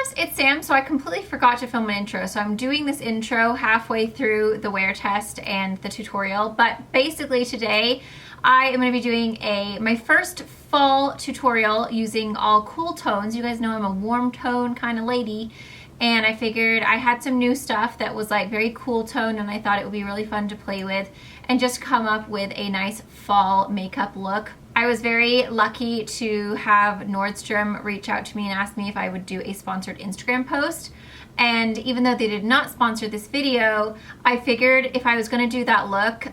guys, it's Sam. So I completely forgot to film an intro, so I'm doing this intro halfway through the wear test and the tutorial. But basically today I am going to be doing my first fall tutorial using all cool tones. You guys know I'm a warm tone kind of lady, and I figured I had some new stuff that was like very cool tone, and I thought it would be really fun to play with and just come up with a nice fall makeup look. I was very lucky to have Nordstrom reach out to me and ask me if I would do a sponsored Instagram post. And even though they did not sponsor this video, I figured if I was going to do that look,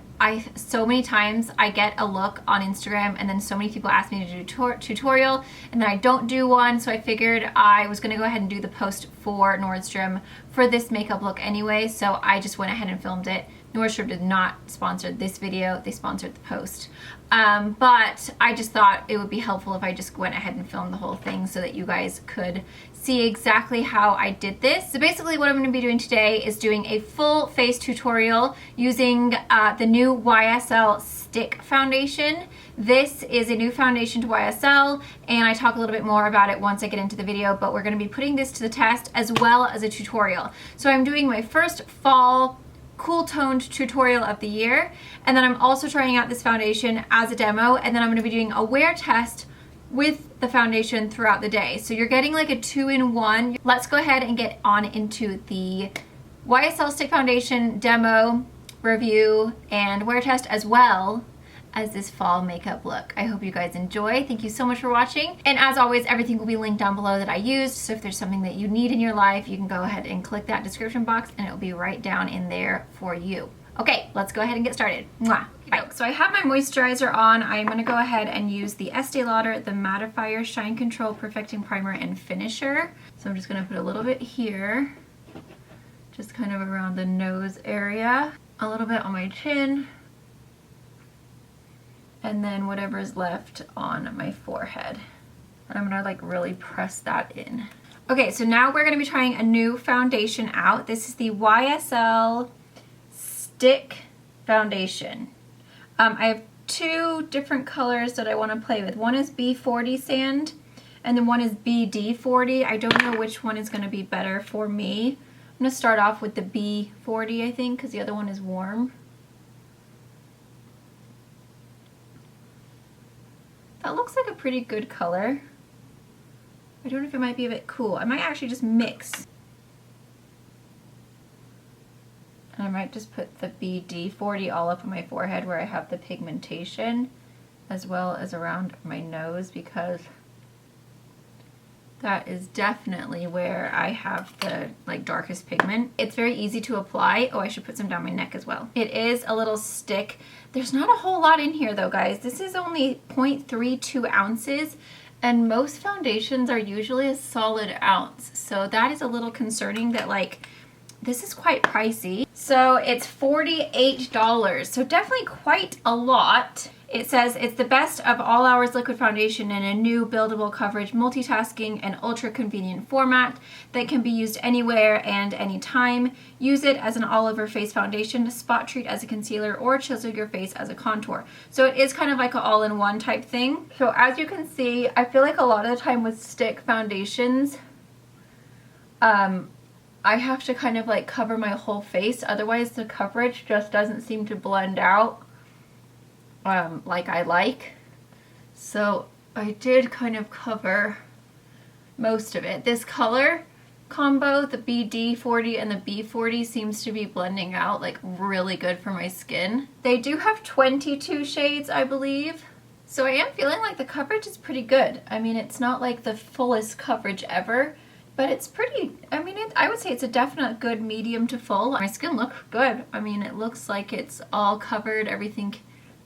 so many times I get a look on Instagram and then so many people ask me to do a tutorial and then I don't do one, so I figured I was going to go ahead and do the post for Nordstrom for this makeup look anyway, so I just went ahead and filmed it. Nordstrom did not sponsor this video, they sponsored the post. But I just thought it would be helpful if I just went ahead and filmed the whole thing so that you guys could see exactly how I did this. So basically what I'm going to be doing today is doing a full face tutorial using the new YSL Stick Foundation. This is a new foundation to YSL, and I talk a little bit more about it once I get into the video, but we're going to be putting this to the test as well as a tutorial. So I'm doing my first fall cool toned tutorial of the year, and then I'm also trying out this foundation as a demo, and then I'm going to be doing a wear test with the foundation throughout the day. So you're getting like a 2-in-1. Let's go ahead and get on into the YSL Stick Foundation demo, review, and wear test as well as this fall makeup look. I hope you guys enjoy. Thank you so much for watching. And as always, everything will be linked down below that I used. So if there's something that you need in your life, you can go ahead and click that description box and it'll be right down in there for you. Okay, let's go ahead and get started. Mwah. Bye. So I have my moisturizer on. I'm gonna go ahead and use the Estee Lauder, the Mattifier Shine Control Perfecting Primer and Finisher. So I'm just gonna put a little bit here, just kind of around the nose area, a little bit on my chin, and then whatever's left on my forehead. And I'm gonna like really press that in. Okay, so now we're gonna be trying a new foundation out. This is the YSL Stick Foundation. I have two different colors that I wanna play with. One is B40 Sand, and then one is BD40. I don't know which one is gonna be better for me. I'm gonna start off with the B40, I think, because the other one is warm. That looks like a pretty good color. I don't know if it might be a bit cool. I might actually just mix. And I might just put the BD40 all up on my forehead where I have the pigmentation, as well as around my nose, because that is definitely where I have the like darkest pigment. It's very easy to apply. Oh, I should put some down my neck as well. It is a little stick. There's not a whole lot in here though, guys. This is only 0.32 ounces, and most foundations are usually a solid ounce. So that is a little concerning that like, this is quite pricey. So it's $48, so definitely quite a lot. It says it's the best of all hours liquid foundation in a new buildable coverage, multitasking, and ultra convenient format that can be used anywhere and anytime. Use it as an all-over face foundation, spot treat as a concealer, or chisel your face as a contour. So it is kind of like an all-in-one type thing. So as you can see, I feel like a lot of the time with stick foundations, I have to kind of like cover my whole face, otherwise the coverage just doesn't seem to blend out like I like. So I did kind of cover most of it. This color combo, the BD40 and the B40, seems to be blending out like really good for my skin. They do have 22 shades, I believe. So I am feeling like the coverage is pretty good. I mean, it's not like the fullest coverage ever, but it's pretty, I mean, I would say it's a definite good medium to full. My skin looks good. I mean, it looks like it's all covered, everything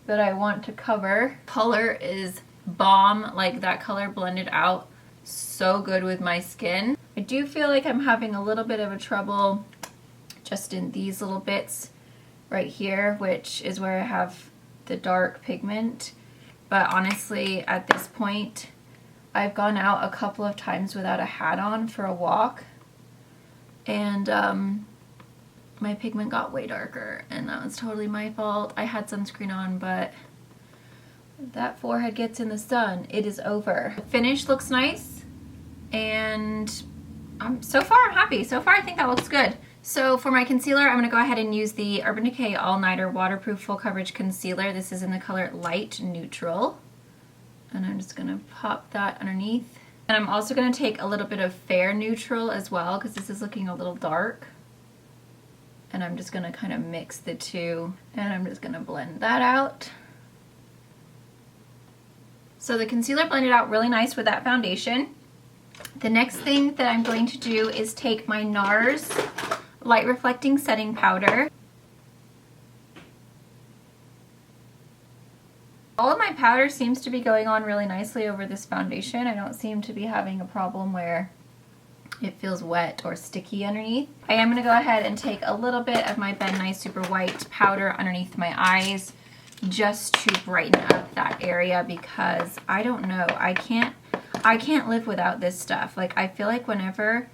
that I want to cover. Color is bomb, like that color blended out so good with my skin. I do feel like I'm having a little bit of a trouble just in these little bits right here, which is where I have the dark pigment. But honestly, at this point, I've gone out a couple of times without a hat on for a walk, and my pigment got way darker, and that was totally my fault. I had sunscreen on, but if that forehead gets in the sun, it is over. The finish looks nice, and so far I'm happy. So far I think that looks good. So for my concealer, I'm gonna go ahead and use the Urban Decay All Nighter Waterproof Full Coverage Concealer. This is in the color Light Neutral. And I'm just gonna pop that underneath. And I'm also gonna take a little bit of Fair Neutral as well, because this is looking a little dark. And I'm just gonna kind of mix the two, and I'm just gonna blend that out. So the concealer blended out really nice with that foundation. The next thing that I'm going to do is take my NARS Light Reflecting Setting Powder. All of my powder seems to be going on really nicely over this foundation. I don't seem to be having a problem where it feels wet or sticky underneath. I am gonna go ahead and take a little bit of my Ben Nye Super White powder underneath my eyes just to brighten up that area, because I don't know, I can't live without this stuff. Like, I feel like whenever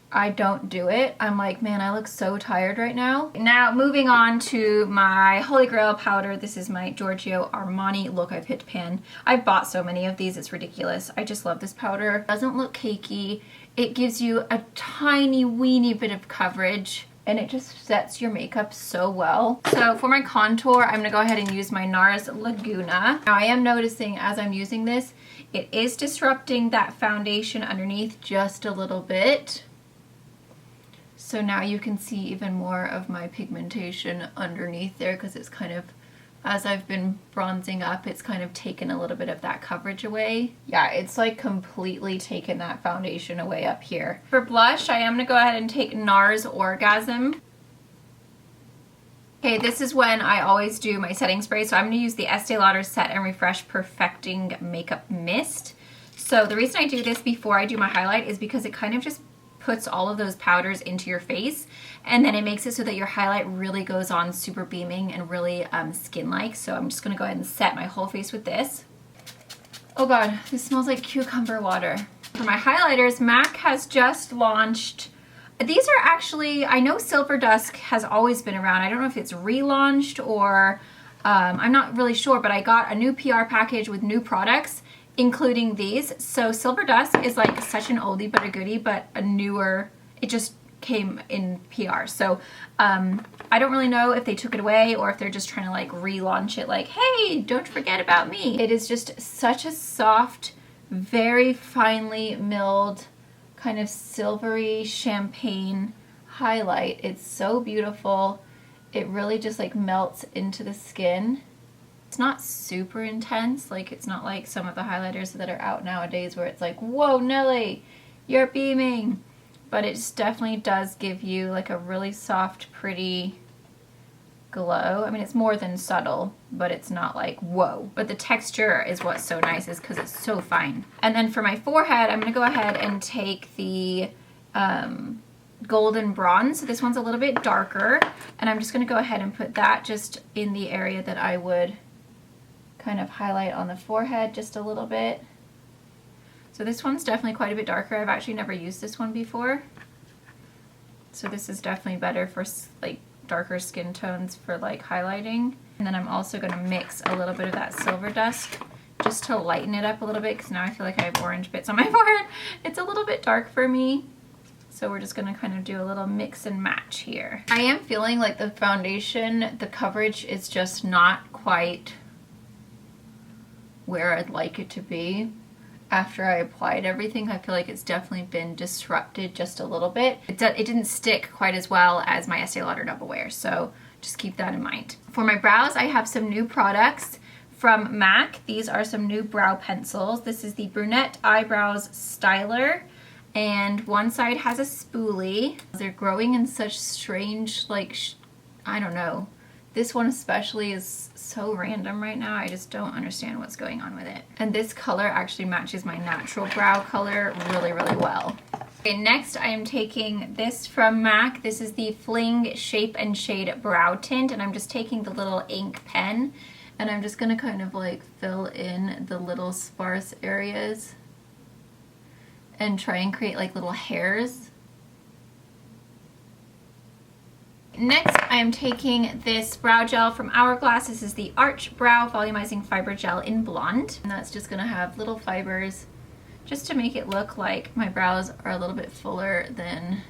I don't do it, I'm like, man, I look so tired right now. Now, moving on to my Holy Grail powder. This is my Giorgio Armani Look I've Hit Pan. I've bought so many of these, it's ridiculous. I just love this powder. It doesn't look cakey. It gives you a tiny weeny bit of coverage, and it just sets your makeup so well. So for my contour, I'm gonna go ahead and use my NARS Laguna. Now I am noticing as I'm using this, it is disrupting that foundation underneath just a little bit. So now you can see even more of my pigmentation underneath there, because it's kind of, as I've been bronzing up, it's kind of taken a little bit of that coverage away. Yeah, it's like completely taken that foundation away up here. For blush, I am gonna go ahead and take NARS Orgasm. Okay, this is when I always do my setting spray. So I'm gonna use the Estee Lauder Set and Refresh Perfecting Makeup Mist. So the reason I do this before I do my highlight is because it kind of just puts all of those powders into your face, and then it makes it so that your highlight really goes on super beaming and really skin-like. So I'm just gonna go ahead and set my whole face with this. Oh God, this smells like cucumber water. For my highlighters, MAC has just launched, these are actually, I know Silver Dusk has always been around. I don't know if it's relaunched or I'm not really sure, but I got a new PR package with new products, including these. So Silver Dusk is like such an oldie but a goodie, but a newer, it just came in PR. So I don't really know if they took it away or if they're just trying to like relaunch it, like, hey, don't forget about me. It is just such a soft, very finely milled, kind of silvery champagne highlight. It's so beautiful. It really just like melts into the skin. It's not super intense, like it's not like some of the highlighters that are out nowadays where it's like, whoa, Nelly, you're beaming. But it just definitely does give you like a really soft, pretty glow. I mean, it's more than subtle, but it's not like, whoa. But the texture is what's so nice, is because it's so fine. And then for my forehead, I'm gonna go ahead and take the Golden Bronze. So this one's a little bit darker, and I'm just gonna go ahead and put that just in the area that I would kind of highlight on the forehead just a little bit. So this one's definitely quite a bit darker. I've actually never used this one before. So this is definitely better for like darker skin tones for like highlighting. And then I'm also gonna mix a little bit of that Silver Dusk just to lighten it up a little bit, because now I feel like I have orange bits on my forehead. It's a little bit dark for me. So we're just gonna kind of do a little mix and match here. I am feeling like the foundation, the coverage is just not quite where I'd like it to be. After I applied everything, I feel like it's definitely been disrupted just a little bit. It didn't stick quite as well as my Estee Lauder Double Wear, so just keep that in mind. For my brows, I have some new products from MAC. These are some new brow pencils. This is the Brunette Eyebrows Styler, and one side has a spoolie. They're growing in such strange, like, I don't know. This one especially is so random right now. I just don't understand what's going on with it. And this color actually matches my natural brow color really, really well. Okay, next I am taking this from MAC. This is the Fling Shape and Shade Brow Tint, and I'm just taking the little ink pen, and I'm just gonna kind of like fill in the little sparse areas and try and create like little hairs. Next, I am taking this brow gel from Hourglass. This is the Arch Brow Volumizing Fiber Gel in Blonde. And that's just gonna have little fibers just to make it look like my brows are a little bit fuller than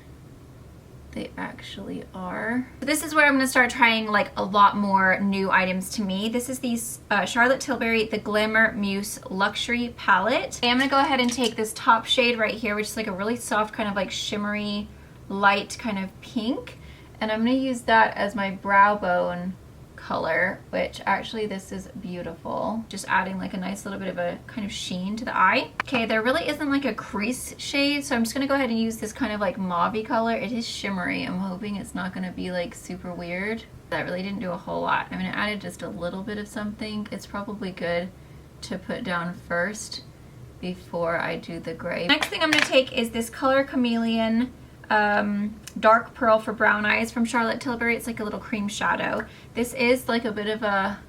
they actually are. This is where I'm gonna start trying like a lot more new items to me. This is the Charlotte Tilbury, the Glamour Muse Luxury Palette. And I'm gonna go ahead and take this top shade right here, which is like a really soft kind of like shimmery, light kind of pink. And I'm gonna use that as my brow bone color, which actually this is beautiful. Just adding like a nice little bit of a kind of sheen to the eye. Okay, there really isn't like a crease shade, so I'm just gonna go ahead and use this kind of like mauve-y color. It is shimmery. I'm hoping it's not gonna be like super weird. That really didn't do a whole lot. I'm gonna add just a little bit of something. It's probably good to put down first before I do the gray. Next thing I'm gonna take is this color Chameleon dark pearl for brown eyes from Charlotte Tilbury. It's like a little cream shadow. This is like a bit of a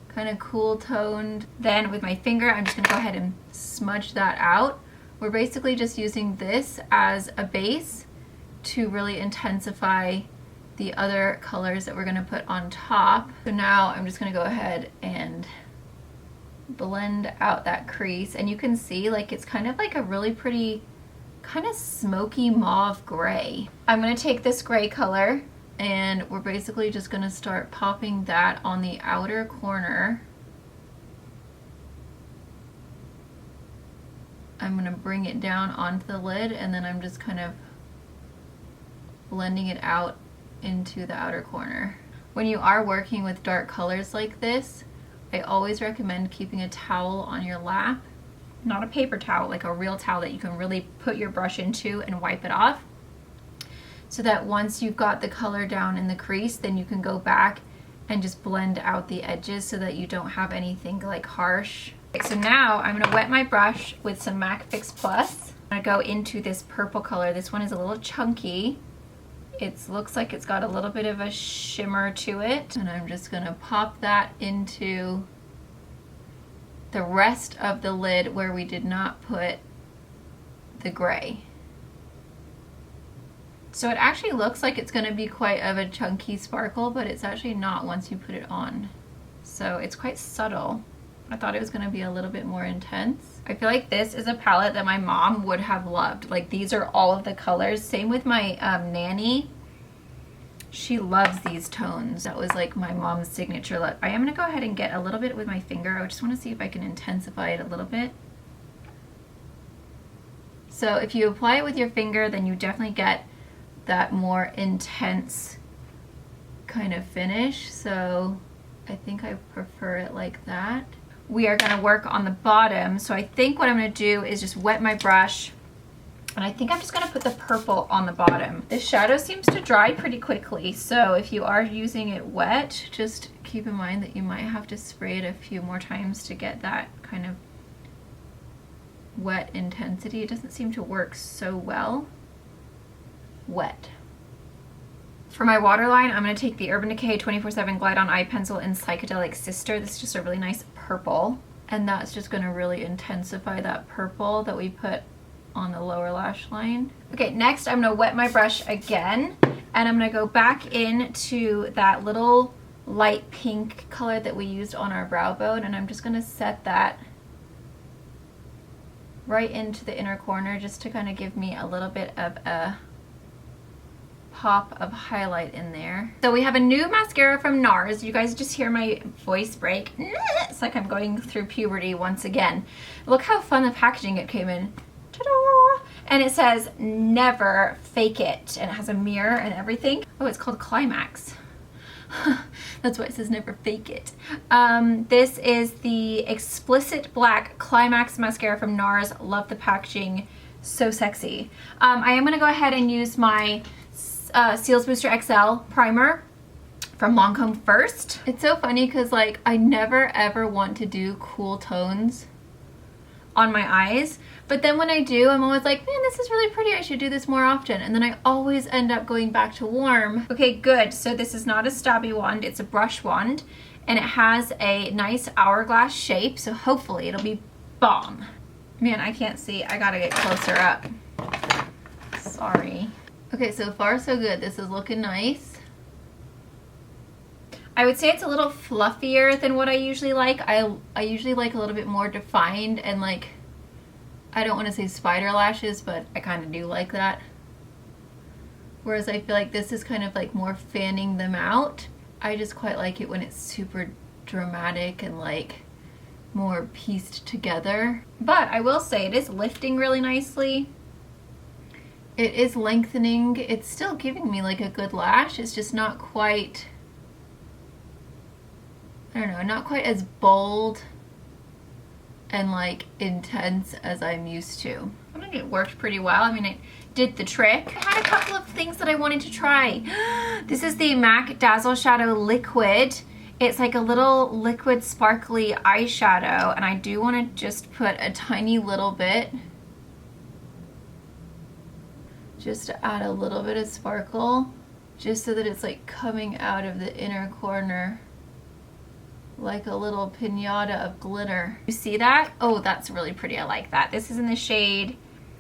kind of cool toned. Then with my finger, I'm just gonna go ahead and smudge that out. We're basically just using this as a base to really intensify the other colors that we're gonna put on top. So now I'm just gonna go ahead and blend out that crease, and you can see like it's kind of like a really pretty kind of smoky mauve gray. I'm gonna take this gray color and we're basically just gonna start popping that on the outer corner. I'm gonna bring it down onto the lid, and then I'm just kind of blending it out into the outer corner. When you are working with dark colors like this, I always recommend keeping a towel on your lap. Not a paper towel, like a real towel that you can really put your brush into and wipe it off, so that once you've got the color down in the crease, then you can go back and just blend out the edges so that you don't have anything like harsh. Okay, so now I'm gonna wet my brush with some MAC Fix Plus. I'm gonna go into this purple color. This one is a little chunky. It looks like it's got a little bit of a shimmer to it, and I'm just gonna pop that into the rest of the lid where we did not put the gray. So it actually looks like it's going to be quite of a chunky sparkle, but it's actually not once you put it on. So it's quite subtle. I thought it was going to be a little bit more intense. I feel like this is a palette that my mom would have loved. Like, these are all of the colors. Same with my nanny. She loves these tones. That was like my mom's signature look. I am gonna go ahead and get a little bit with my finger. I just wanna see if I can intensify it a little bit. So if you apply it with your finger, then you definitely get that more intense kind of finish. So I think I prefer it like that. We are gonna work on the bottom. So I think what I'm gonna do is just wet my brush, and I think I'm just gonna put the purple on the bottom. This shadow seems to dry pretty quickly, so if you are using it wet, just keep in mind that you might have to spray it a few more times to get that kind of wet intensity. It doesn't seem to work so well wet. For my waterline, I'm gonna take the Urban Decay 24/7 Glide On Eye Pencil in Psychedelic Sister. This is just a really nice purple, and that's just gonna really intensify that purple that we put on the lower lash line. Okay, next I'm gonna wet my brush again, and I'm gonna go back into that little light pink color that we used on our brow bone, and I'm just gonna set that right into the inner corner just to kind of give me a little bit of a pop of highlight in there. So we have a new mascara from NARS. You guys just hear my voice break. It's like I'm going through puberty once again. Look how fun the packaging it came in. Ta-da! And it says never fake it, and it has a mirror and everything. Oh, it's called Climax. That's why it says never fake it. This is the Explicit Black Climax mascara from NARS. Love the packaging, so sexy. I am gonna go ahead and use my Seals Booster XL primer from Lancome first. It's so funny because like I never ever want to do cool tones on my eyes, but then when I do, I'm always like, man, this is really pretty, I should do this more often, and then I always end up going back to warm. Okay, good. So this is not a stabby wand, it's a brush wand, and it has a nice hourglass shape, so hopefully it'll be bomb. Man, I can't see, I gotta get closer up. Sorry. Okay, so far so good. This is looking nice. I would say it's a little fluffier than what I usually like. I usually like a little bit more defined and like I don't want to say spider lashes, but I kind of do like that. Whereas I feel like this is kind of like more fanning them out. I just quite like it when it's super dramatic and like more pieced together. But I will say it is lifting really nicely. It is lengthening. It's still giving me like a good lash. It's just not quite, I don't know, not quite as bold and like intense as I'm used to. I think it worked pretty well. I mean, it did the trick. I had a couple of things that I wanted to try. This is the MAC Dazzle Shadow Liquid. It's like a little liquid sparkly eyeshadow, and I do want to just put a tiny little bit just to add a little bit of sparkle, just so that it's like coming out of the inner corner like a little piñata of glitter. You see that? Oh, that's really pretty. I like that. This is in the shade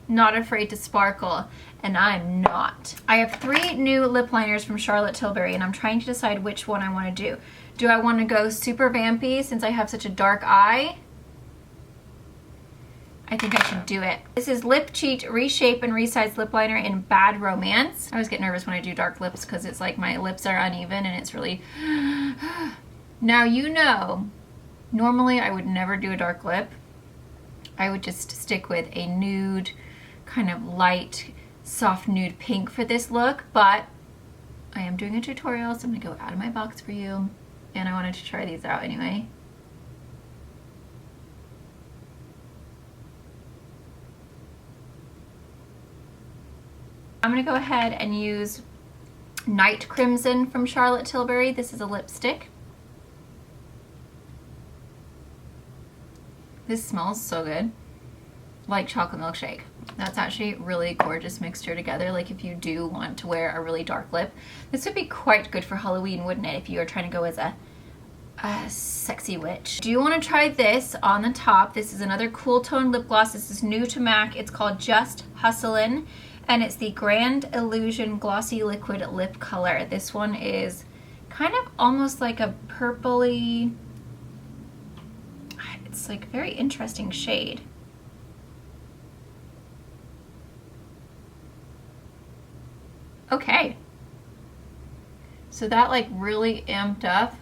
Not Afraid to Sparkle, and I'm not. I have 3 new lip liners from Charlotte Tilbury, and I'm trying to decide which one I want to do. Do I want to go super vampy since I have such a dark eye? I think I should do it. This is Lip Cheat Reshape and Resize Lip Liner in Bad Romance. I always get nervous when I do dark lips because it's like my lips are uneven and it's really... Now, you know, normally I would never do a dark lip. I would just stick with a nude, kind of light, soft nude pink for this look, but I am doing a tutorial, so I'm gonna go out of my box for you, and I wanted to try these out anyway. I'm gonna go ahead and use Night Crimson from Charlotte Tilbury. This is a lipstick. This smells so good, like chocolate milkshake. That's actually really gorgeous mixture together. Like if you do want to wear a really dark lip, this would be quite good for Halloween, wouldn't it? If you were trying to go as a sexy witch. Do you want to try this on the top? This is another cool tone lip gloss. This is new to MAC. It's called Just Hustlin', and it's the Grand Illusion Glossy Liquid Lip Color. This one is kind of almost like a purpley, it's like a very interesting shade. Okay. So that like really amped up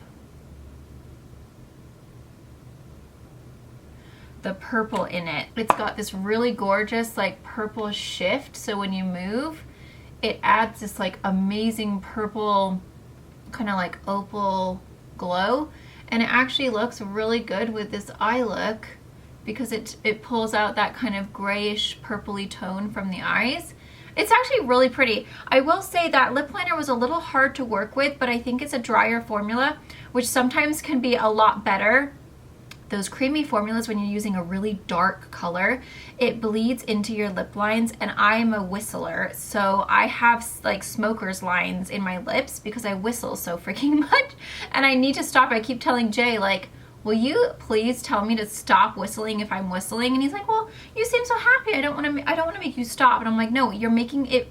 the purple in it. It's got this really gorgeous like purple shift, so when you move, it adds this like amazing purple kind of like opal glow. And it actually looks really good with this eye look because it pulls out that kind of grayish purpley tone from the eyes. It's actually really pretty. I will say that lip liner was a little hard to work with, but I think it's a drier formula, which sometimes can be a lot better. Those creamy formulas, when you're using a really dark color, it bleeds into your lip lines, and I'm a whistler, so I have like smoker's lines in my lips because I whistle so freaking much, and I need to stop. I keep telling Jay, like, will you please tell me to stop whistling if I'm whistling? And he's like, well, you seem so happy. I don't want to make you stop. And I'm like, no, you're making it.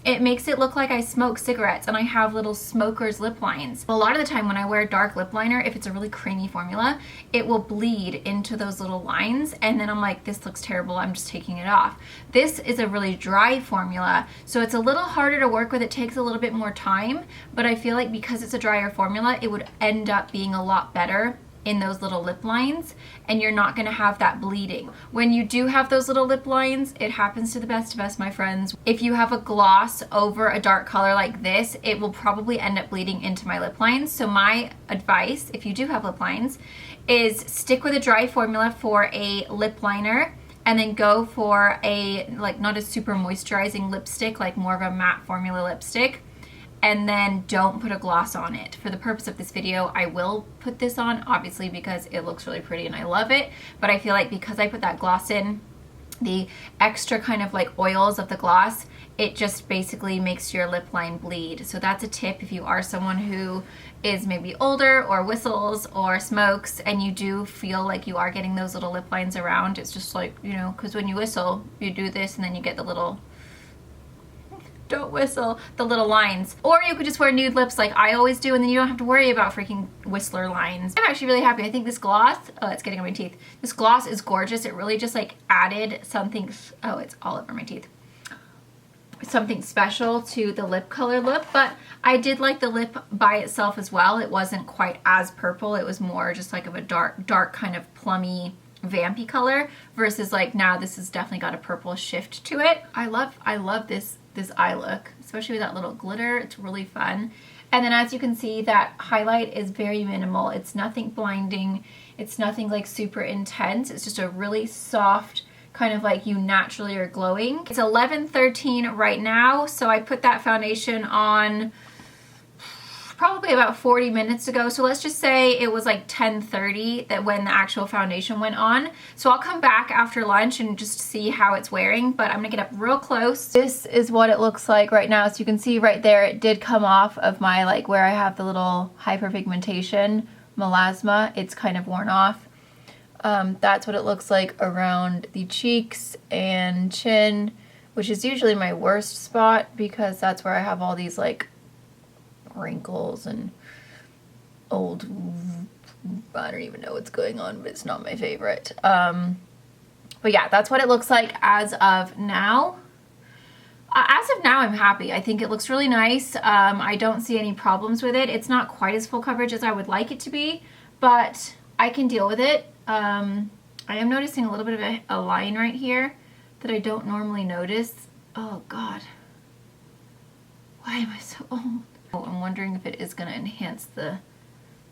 It makes it look like I smoke cigarettes and I have little smoker's lip lines. A lot of the time when I wear dark lip liner, if it's a really creamy formula, it will bleed into those little lines, and then I'm like, this looks terrible, I'm just taking it off. This is a really dry formula, so it's a little harder to work with. It takes a little bit more time, but I feel like because it's a drier formula, it would end up being a lot better in those little lip lines, and you're not going to have that bleeding. When you do have those little lip lines, it happens to the best of us, my friends. If you have a gloss over a dark color like this, it will probably end up bleeding into my lip lines. So my advice, if you do have lip lines, is stick with a dry formula for a lip liner, and then go for a, like, not a super moisturizing lipstick, like more of a matte formula lipstick, and then don't put a gloss on it. For the purpose of this video, I will put this on, obviously, because it looks really pretty and I love it, but I feel like because I put that gloss in, the extra kind of like oils of the gloss, it just basically makes your lip line bleed. So that's a tip if you are someone who is maybe older or whistles or smokes and you do feel like you are getting those little lip lines around. It's just like, you know, because when you whistle, you do this and then you get the little Don't whistle the little lines. Or you could just wear nude lips like I always do, and then you don't have to worry about freaking whistler lines. I'm actually really happy. I think this gloss, oh, it's getting on my teeth. This gloss is gorgeous. It really just like added something, oh, it's all over my teeth. Something special to the lip color look, but I did like the lip by itself as well. It wasn't quite as purple. It was more just like of a dark kind of plummy, vampy color versus like now this has definitely got a purple shift to it. I love this eye look, especially with that little glitter. It's really fun. And then as you can see, that highlight is very minimal. It's nothing blinding. It's nothing like super intense. It's just a really soft, kind of like you naturally are glowing. It's 11:13 right now, so I put that foundation on probably about 40 minutes ago. So let's just say it was like 10:30 that when the actual foundation went on. So I'll come back after lunch and just see how it's wearing, but I'm gonna get up real close. This is what it looks like right now. So you can see right there, it did come off of my like where I have the little hyperpigmentation melasma. It's kind of worn off. That's what it looks like around the cheeks and chin, which is usually my worst spot because that's where I have all these like wrinkles and old, I don't even know what's going on, but it's not my favorite. But yeah, that's what it looks like as of now. As of now, I'm happy. I think it looks really nice. I don't see any problems with it. It's not quite as full coverage as I would like it to be, but I can deal with it. I am noticing a little bit of a line right here that I don't normally notice. Oh God, why am I so old? Oh, I'm wondering if it is going to enhance the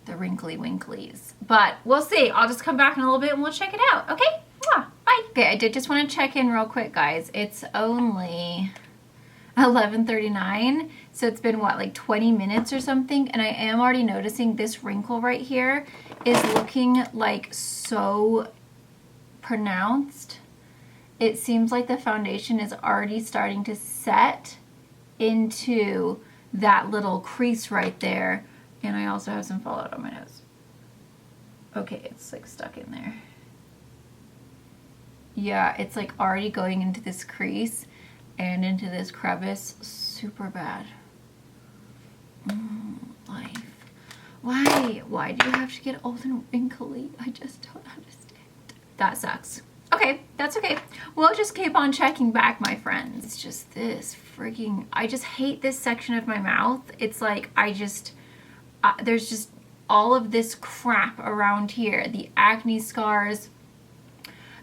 wrinkly winklies, but we'll see. I'll just come back in a little bit and we'll check it out. Okay, bye. Okay, I did just want to check in real quick, guys. It's only 11:39, so it's been what, like 20 minutes or something, and I am already noticing this wrinkle right here is looking like so pronounced. It seems like the foundation is already starting to set into that little crease right there, and I also have some fallout on my nose. Okay, it's like stuck in there. Yeah, it's like already going into this crease and into this crevice. Super bad. Life. Why do you have to get old and wrinkly? I just don't understand. That sucks. Okay, that's okay. We'll just keep on checking back, my friends. It's just this freaking, I just hate this section of my mouth. It's like, there's just all of this crap around here. The acne scars,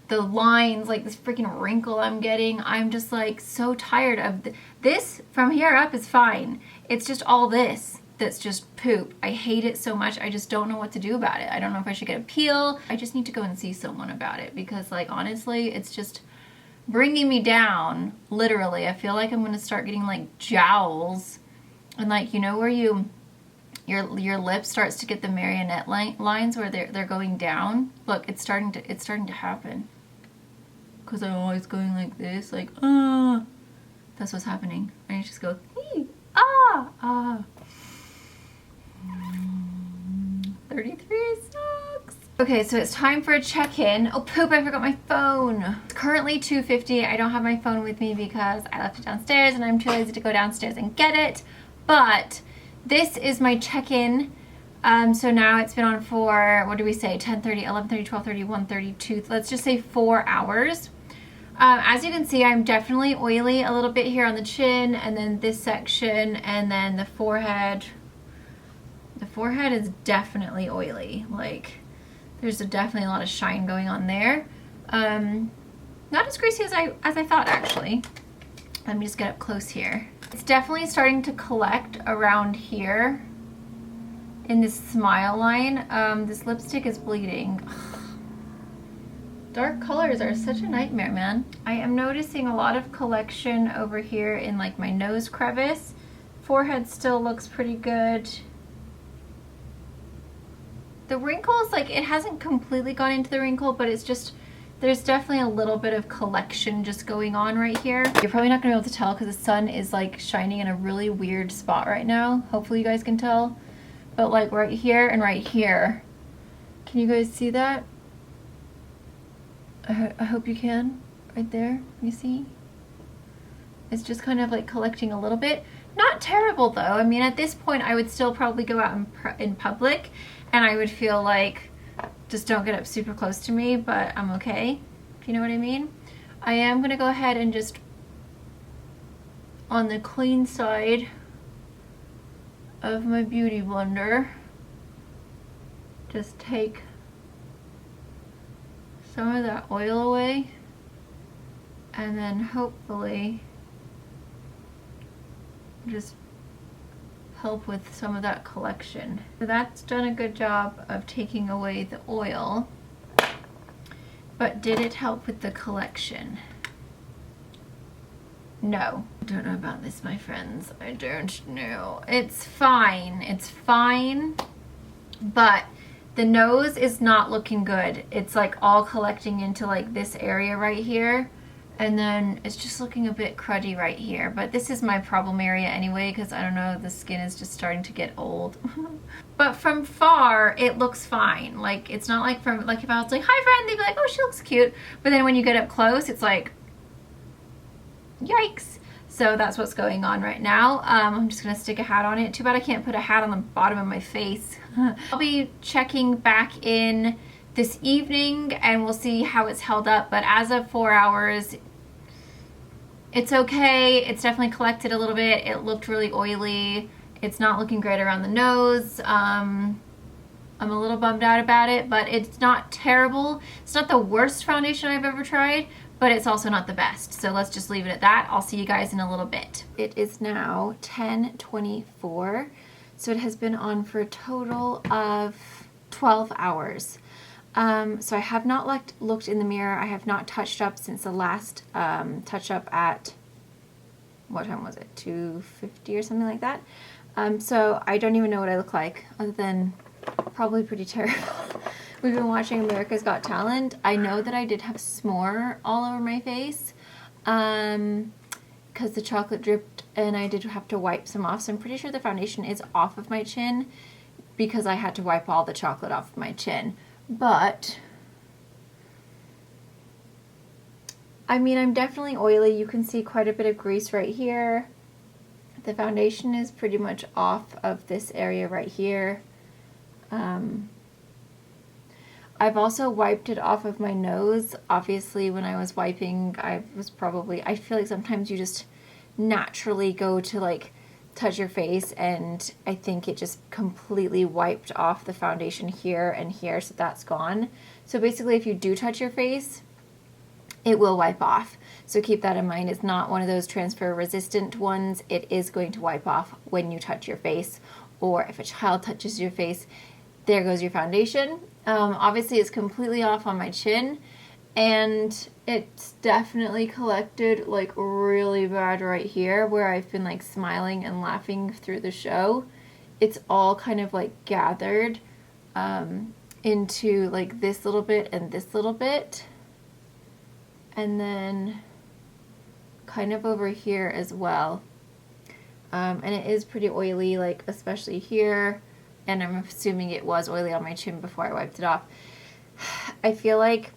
the lines, like this freaking wrinkle I'm getting. I'm just like so tired of this. From here up is fine. It's just all this that's just poop. I hate it so much. I just don't know what to do about it. I don't know if I should get a peel. I just need to go and see someone about it because, like, honestly, it's just bringing me down. Literally, I feel like I'm gonna start getting like jowls, and like, you know where your lip starts to get the marionette lines where they're going down. Look, it's starting to happen. Cause I'm always going like this, like that's what's happening. I just go 33 sucks. Okay, so it's time for a check-in. Oh poop, I forgot my phone. It's currently 2:50. I don't have my phone with me because I left it downstairs and I'm too lazy to go downstairs and get it. But this is my check-in. So now it's been on for, what do we say, 10:30, 11:30, 12:30, 1:30, 2, let's just say 4 hours. As you can see, I'm definitely oily a little bit here on the chin, and then this section, and then the forehead. The forehead is definitely oily. Like, there's definitely a lot of shine going on there. Not as greasy as I thought, actually. Let me just get up close here. It's definitely starting to collect around here in this smile line. This lipstick is bleeding. Dark colors are such a nightmare, man. I am noticing a lot of collection over here in like my nose crevice. Forehead still looks pretty good. The wrinkles, like, it hasn't completely gone into the wrinkle, but it's just, there's definitely a little bit of collection just going on right here. You're probably not gonna be able to tell because the sun is like shining in a really weird spot right now. Hopefully you guys can tell. But like right here and right here. Can you guys see that? I hope you can. Right there, you see? is just kind of like collecting a little bit. Not terrible though. I mean, at this point I would still probably go out in public and I would feel like, just don't get up super close to me, but I'm okay, if you know what I mean. I am gonna go ahead and just, on the clean side of my beauty blender, just take some of that oil away and then hopefully just help with some of that collection. So that's done a good job of taking away the oil, but did it help with the collection? No. I don't know about this, my friends. I don't know. It's fine. It's fine, but the nose is not looking good. It's like all collecting into like this area right here. And then it's just looking a bit cruddy right here. But this is my problem area anyway, because I don't know, the skin is just starting to get old. But from far, it looks fine. Like, it's not like from, like if I was like, hi friend, they'd be like, oh, she looks cute. But then when you get up close, it's like, yikes. So that's what's going on right now. I'm just gonna stick a hat on it. Too bad I can't put a hat on the bottom of my face. I'll be checking back in this evening and we'll see how it's held up. But as of 4 hours, it's okay. It's definitely collected a little bit. It looked really oily. It's not looking great around the nose. I'm a little bummed out about it, but it's not terrible. It's not the worst foundation I've ever tried, but it's also not the best. So let's just leave it at that. I'll see you guys in a little bit. It is now 10:24. So it has been on for a total of 12 hours. So I have not looked in the mirror. I have not touched up since the last touch up at, what time was it? 2:50 or something like that. So I don't even know what I look like, other than probably pretty terrible. We've been watching America's Got Talent. I know that I did have s'more all over my face because the chocolate dripped and I did have to wipe some off. So I'm pretty sure the foundation is off of my chin because I had to wipe all the chocolate off of my chin. But I mean, I'm definitely oily. You can see quite a bit of grease right here. The foundation is pretty much off of this area right here. I've also wiped it off of my nose. Obviously, when I was wiping, I feel like sometimes you just naturally go to like touch your face, and I think it just completely wiped off the foundation here and here, so that's gone. So basically, if you do touch your face, it will wipe off. So keep that in mind. It's not one of those transfer resistant ones. It is going to wipe off when you touch your face, or if a child touches your face, there goes your foundation. Obviously, it's completely off on my chin, and it's definitely collected like really bad right here where I've been like smiling and laughing through the show. It's all kind of like gathered into like this little bit and this little bit, and then kind of over here as well. And it is pretty oily, like especially here, and I'm assuming it was oily on my chin before I wiped it off. I feel like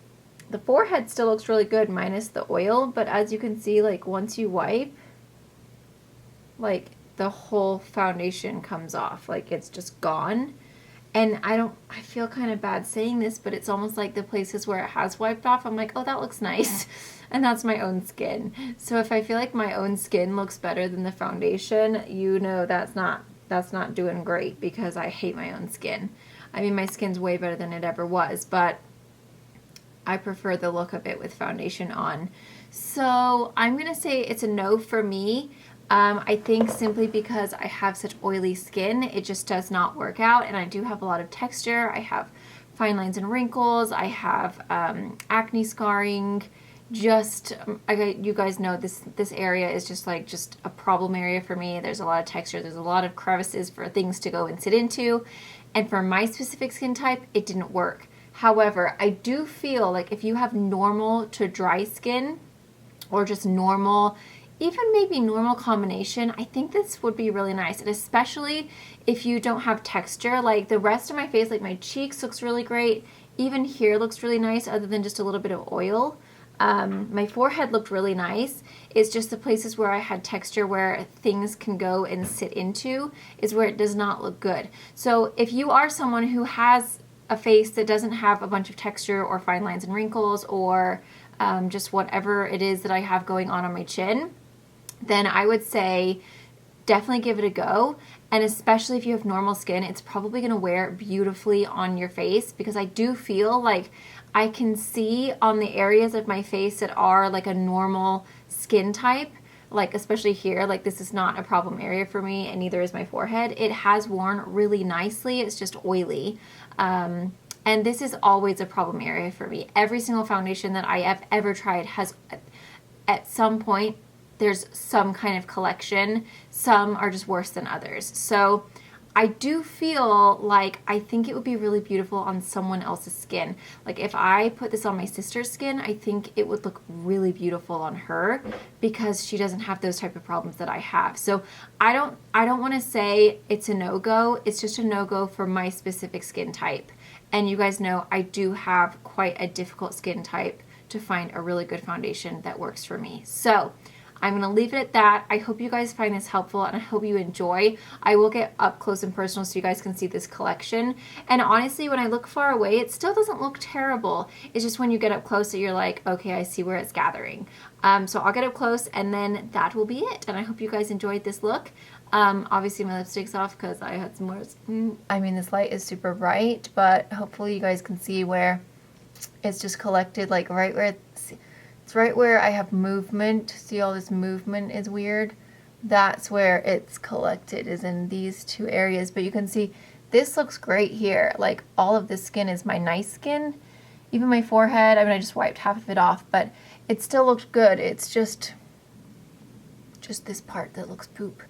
the forehead still looks really good minus the oil, but as you can see, like once you wipe, like the whole foundation comes off, like it's just gone. And I feel kind of bad saying this, but it's almost like the places where it has wiped off, I'm like, oh, that looks nice. And that's my own skin. So if I feel like my own skin looks better than the foundation, you know that's not doing great, because I hate my own skin. I mean, my skin's way better than it ever was, but I prefer the look of it with foundation on. So I'm gonna say it's a no for me. I think simply because I have such oily skin, it just does not work out, and I do have a lot of texture. I have fine lines and wrinkles. I have acne scarring. You guys know this area is just a problem area for me. There's a lot of texture. There's a lot of crevices for things to go and sit into, and for my specific skin type, it didn't work. However, I do feel like if you have normal to dry skin, or just normal, even maybe normal combination, I think this would be really nice. And especially if you don't have texture, like the rest of my face, like my cheeks looks really great. Even here looks really nice, other than just a little bit of oil. My forehead looked really nice. It's just the places where I had texture where things can go and sit into is where it does not look good. So if you are someone who has a face that doesn't have a bunch of texture or fine lines and wrinkles or just whatever it is that I have going on my chin, then I would say definitely give it a go. And especially if you have normal skin, it's probably going to wear beautifully on your face, because I do feel like I can see on the areas of my face that are like a normal skin type, like especially here, like this is not a problem area for me, and neither is my forehead. It has worn really nicely. It's just oily. And this is always a problem area for me. Every single foundation that I have ever tried has, at some point, there's some kind of collection. Some are just worse than others. So I do feel like I think it would be really beautiful on someone else's skin. Like if I put this on my sister's skin, I think it would look really beautiful on her, because she doesn't have those type of problems that I have. So I don't want to say it's a no-go. It's just a no-go for my specific skin type. And you guys know I do have quite a difficult skin type to find a really good foundation that works for me. So I'm going to leave it at that. I hope you guys find this helpful, and I hope you enjoy. I will get up close and personal so you guys can see this collection. And honestly, when I look far away, it still doesn't look terrible. It's just when you get up close that you're like, okay, I see where it's gathering. So I'll get up close, and then that will be it. And I hope you guys enjoyed this look. Obviously my lipstick's off because I had some more. I mean, this light is super bright, but hopefully you guys can see where it's just collected, like right where it's right where I have movement. See, all this movement is weird. That's where it's collected, is in these two areas. But you can see this looks great here. Like all of this skin is my nice skin. Even my forehead, I mean, I just wiped half of it off, but it still looked good. It's just this part that looks poop.